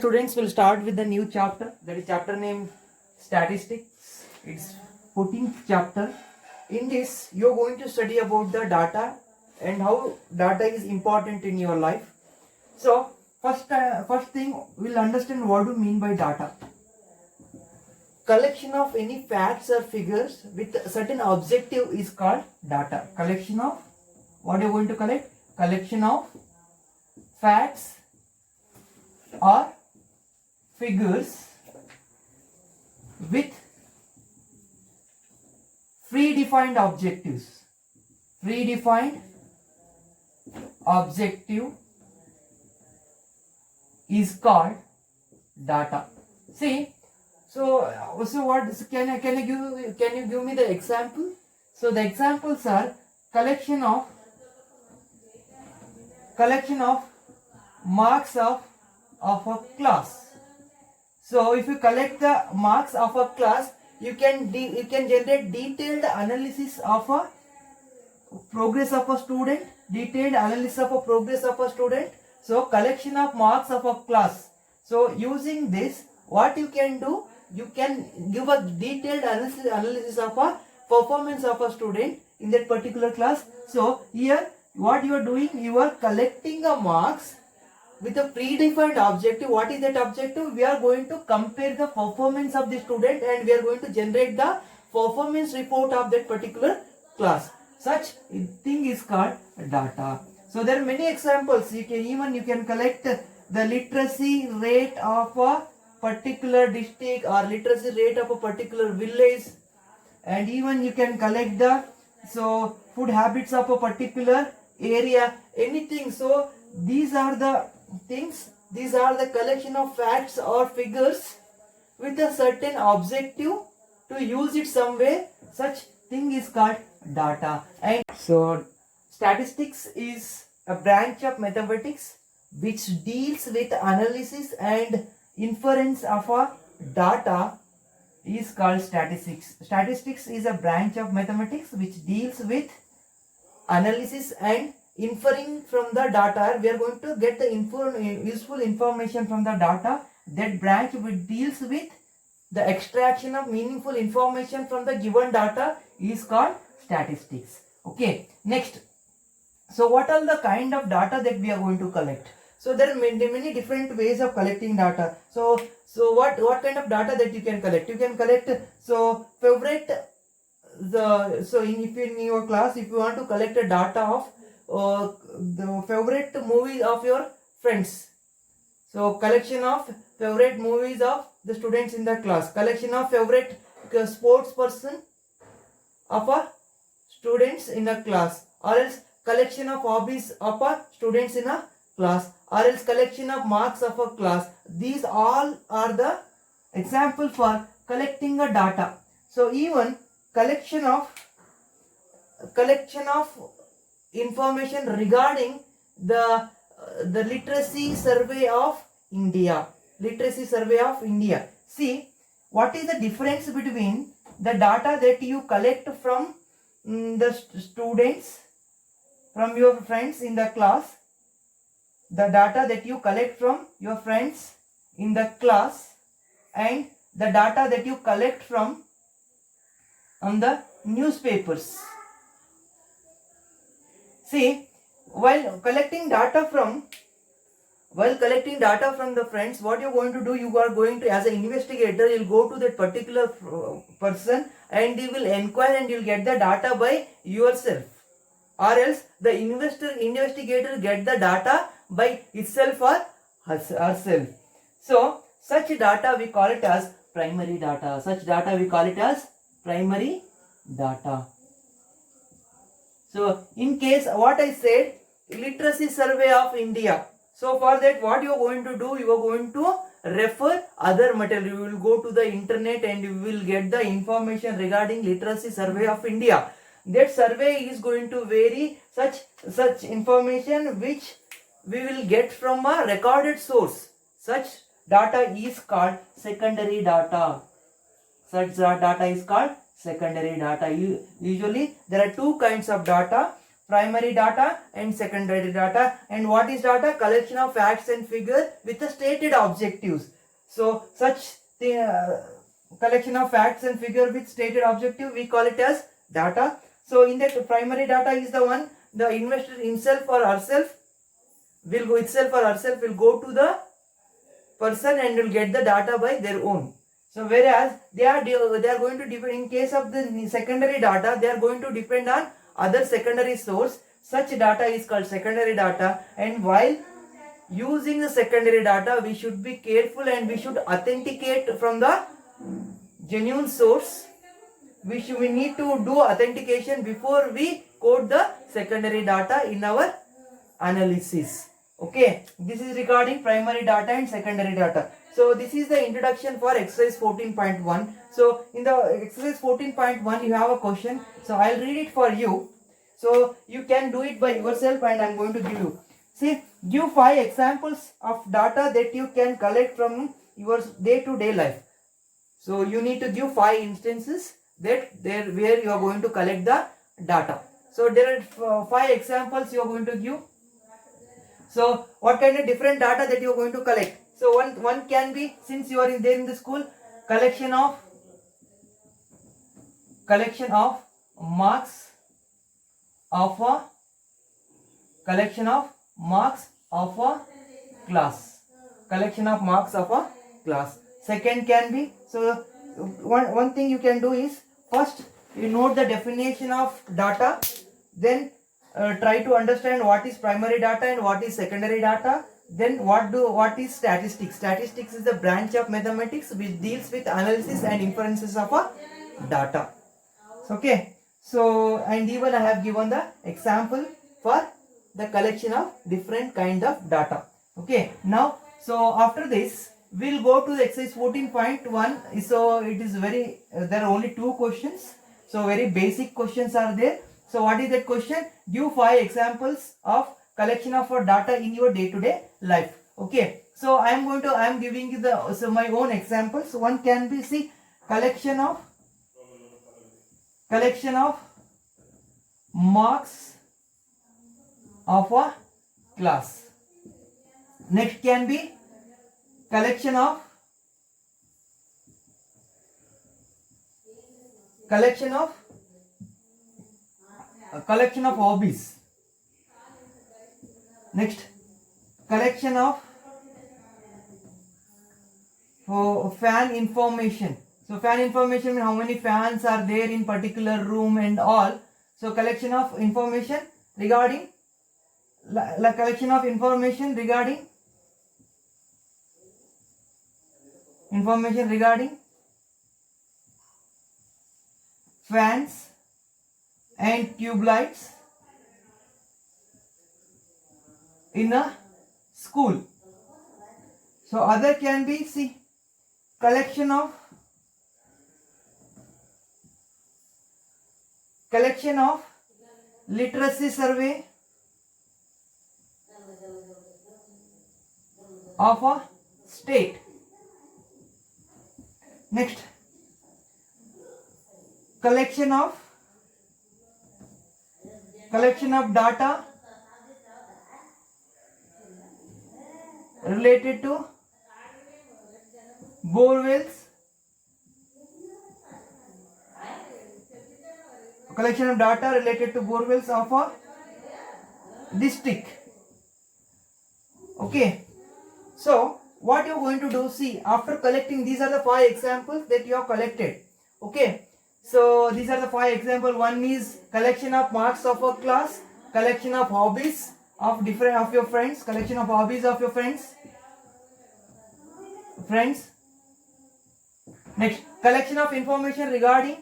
Students will start with the new chapter, that is chapter name statistics. It's 14th chapter. In this you're going to study about the data and how data is important in your life. So first thing we'll understand what do you mean by data. Collection of any facts or figures with a certain objective is called data. Collection of what you're going to collect? Collection of facts or figures with predefined objectives. Predefined objective is called data. See, so what can you give me the example? So the examples are collection of marks of a class. So if you collect the marks of a class, you can generate detailed analysis of a progress of a student. So collection of marks of a class. So using this, what you can do, you can give a detailed analysis of a performance of a student in that particular class. So here what you are doing, you are collecting a marks with a predefined objective. What is that objective? We are going to compare the performance of the student and we are going to generate the performance report of that particular class. Such thing is called data. So there are many examples. You can collect the literacy rate of a particular district or literacy rate of a particular village, and even you can collect the food habits of a particular area, anything. So these are the things, these are the collection of facts or figures with a certain objective to use it somewhere. Such thing is called data. And so statistics is a branch of mathematics which deals with analysis and inference of a data is called statistics. Statistics is a branch of mathematics which deals with analysis and inferring from the data. We are going to get the useful information from the data. That branch which deals with the extraction of meaningful information from the given data is called statistics. Okay, next. So what are the kind of data that we are going to collect? So there are many different ways of collecting data. So what kind of data that you can collect? You can collect if in your class, if you want to collect a data of the favorite movies of your friends. So collection of favorite movies of the students in the class. Collection of favorite sports person of a students in a class. Or else collection of hobbies of a students in a class. Or else collection of marks of a class. These all are the example for collecting a data. So even collection of information regarding the literacy survey of India. See, what is the difference between the data that you collect from the students, from your friends in the class, the data that you collect from your friends in the class, and the data that you collect from on the newspapers. See, while collecting data from the friends, what you're going to do, you are going to, as an investigator, you'll go to that particular person and you will inquire and you'll get the data by yourself. Or else the investigator get the data by itself or herself. So such data we call it as primary data. So in case what I said, literacy survey of India. So for that, what you are going to do, you are going to refer other material. You will go to the internet and you will get the information regarding literacy survey of India. That survey is going to vary such information which we will get from a recorded source. Such data is called secondary data. Usually there are two kinds of data. primary data and secondary data. And what is data? Collection of facts and figures with the stated objectives. So such the collection of facts and figure with stated objective, we call it as data. So in that, primary data is the one the investor himself or herself will go go to the person and will get the data by their own. So whereas they are going to depend, in case of the secondary data, they are going to depend on other secondary source. Such data is called secondary data. And while using the secondary data, we should be careful and we should authenticate from the genuine source. We need to do authentication before we code the secondary data in our analysis. Okay, this is regarding primary data and secondary data. So this is the introduction for exercise 14.1. So in the exercise 14.1 you have a question. So I'll read it for you. So you can do it by yourself and I'm going to give you. See, give 5 examples of data that you can collect from your day-to-day life. So you need to give 5 instances that where you are going to collect the data. So there are 5 examples you are going to give. So what kind of different data that you are going to collect? So one can be, since you are there in the school, collection of marks of a class. Collection of marks of a class. Second can be, so one thing you can do is, first you note the definition of data, then try to understand what is primary data and what is secondary data. Then what is statistics? Statistics is the branch of mathematics which deals with analysis and inferences of a data. Okay, so and even I have given the example for the collection of different kind of data. Okay, now so after this we'll go to the exercise 14.1. So it is very there are only 2 questions. So very basic questions are there. So what is that question? Give 5 examples of collection of data in your day-to-day life. Okay, so I am giving you my own examples. One can be, see, collection of marks of a class. Next can be collection of hobbies. Next, collection of fan information. So fan information means how many fans are there in particular room and all. So collection of information regarding fans and tube lights in a school. So other can be, see, collection of literacy survey of a state. Next, collection of data related to borewells. Collection of data related to borewells of a district. Okay, so what you are going to do, see, after collecting, these are the 5 examples that you have collected. Okay, so these are the 5 examples. One is collection of marks of a class, collection of hobbies of your friends, collection of hobbies of your friends. Next, collection of information regarding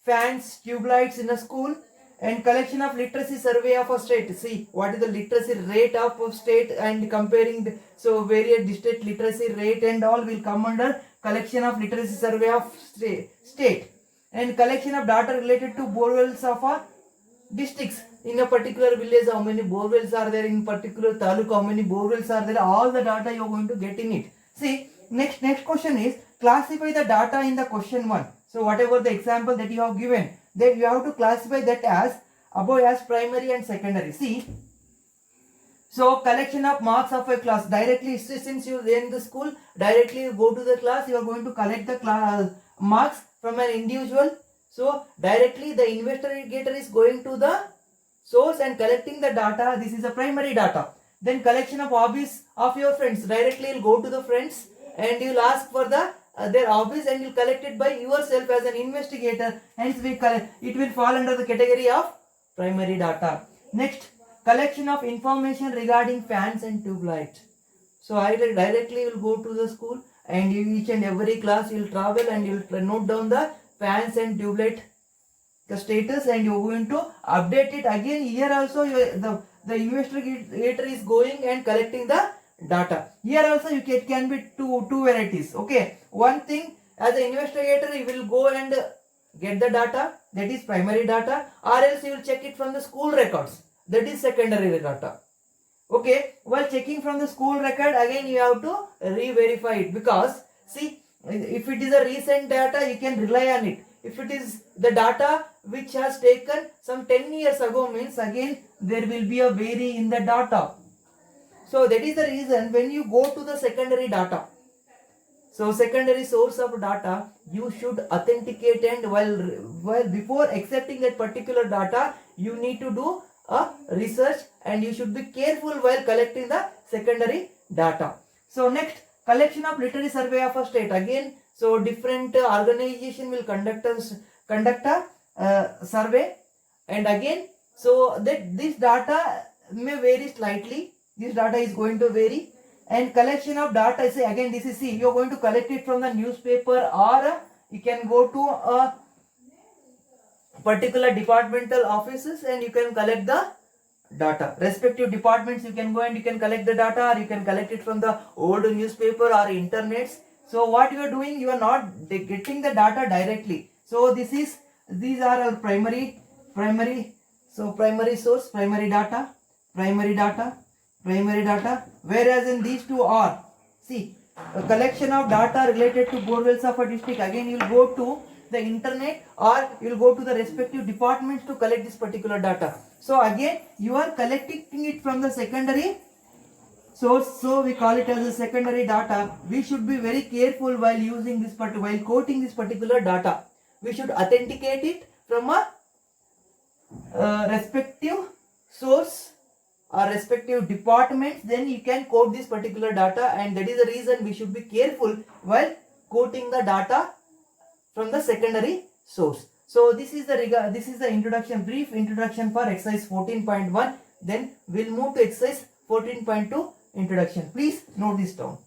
fans, tube lights in a school, and collection of literacy survey of a state. See, what is the literacy rate of a state and comparing so various district literacy rate and all will come under collection of literacy survey of state. And collection of data related to borewells of a districts. In a particular village, how many borewells are there, in particular taluk, how many borewells are there, all the data you are going to get in it. See, next question is, classify the data in the question 1. So whatever the example that you have given, then you have to classify that as above as primary and secondary. See, so collection of marks of a class directly, since you in the school, directly you go to the class, you are going to collect the class marks from an individual. So directly the investigator is going to the source and collecting the data. This is a primary data. Then collection of hobbies of your friends, directly you'll go to the friends and you'll ask for the their hobbies and you'll collect it by yourself as an investigator. Hence it will fall under the category of primary data. Next, collection of information regarding fans and tube lights. So I directly will go to the school and each and every class you'll travel and you'll note down the fans and tube light the status and you're going to update it again. Here also the investigator is going and collecting the data. Here also it can be two varieties. Okay, one thing, as an investigator you will go and get the data, that is primary data, or else you will check it from the school records, that is secondary data. Okay, while checking from the school record, again you have to re-verify it, because see, if it is a recent data you can rely on it. If it is the data which has taken some 10 years ago, means again there will be a vary in the data. So that is the reason when you go to the secondary data, so secondary source of data, you should authenticate, and while before accepting that particular data you need to do a research and you should be careful while collecting the secondary data. So next, collection of literary survey of a state. Again, so different organization will conduct a survey, and again, so that this data may vary slightly. This data is going to vary. And collection of data, say again, this is, see, you are going to collect it from the newspaper, or you can go to a particular departmental offices and you can collect the data. Respective departments, you can go and you can collect the data, or you can collect it from the old newspaper or internets. So what you are doing, you are not getting the data directly. So these are our primary source, primary data, whereas in these two are, see, a collection of data related to borewells of a district. Again you will go to the internet or you will go to the respective departments to collect this particular data. So again you are collecting it from the secondary source, so we call it as a secondary data. We should be very careful while using this while quoting this particular data. We should authenticate it from a respective source or respective departments, then you can quote this particular data, and that is the reason we should be careful while quoting the data from the secondary source. So this is the introduction, brief introduction for exercise 14.1. Then we'll move to exercise 14.2 introduction. Please note this down.